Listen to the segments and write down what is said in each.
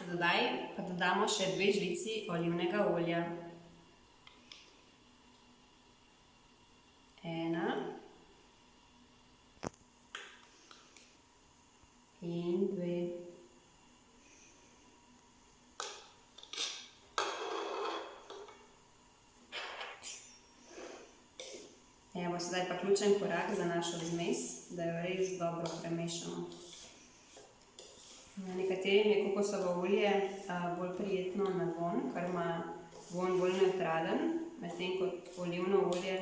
Zdaj pa dodamo še 2 žlici olivnega olja. 1 in 2. Evo, sedaj pa ključen korak za našo zmes, da jo res dobro premešamo. Nekaterim je kokosovo olje bolj prijetno na vonj, ker ima vonj bolj nevtralen, medtem kot olivno olje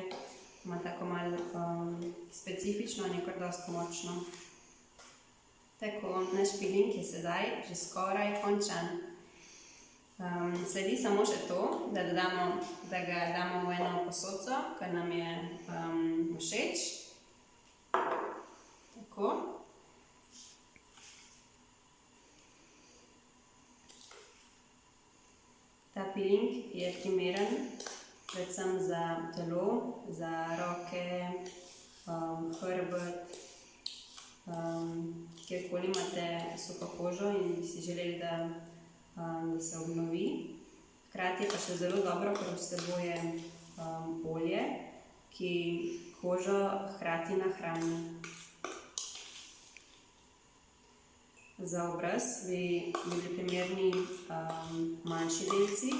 ima tako malo specifično, nekaj dosti močno. Tako, naš piling je sedaj že skoraj končan. Sledi samo še to, da ga damo v eno posodco, kar nam je všeč. Tako. Ta piling je primeren predvsem za telo, za roke, hrbet, kjerkoli imate suho kožo in bi si želeli, da se obnovi. Hkrati je pa še zelo dobro, ker vsebuje olje, ki kožo hkrati nahrani. Za obraz bi bili primerni manjši delci,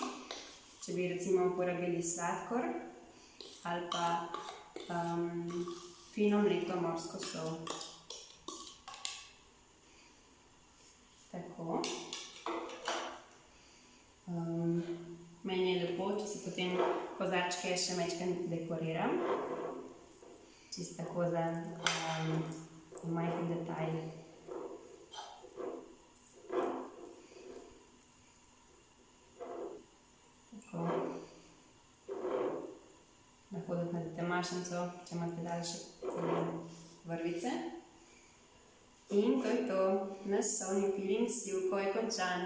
če bi recimo uporabili sladkor ali pa fino mleto morsko sol. Tako. Meni je lepo, če si potem kozarčke še majčkeno dekoriram. Čisto tako za majhen detajl. Tako. Lahko tudi naredite mašnico, če imate daljše vrvice. In to je to. Naš solni piling s sivko je končan.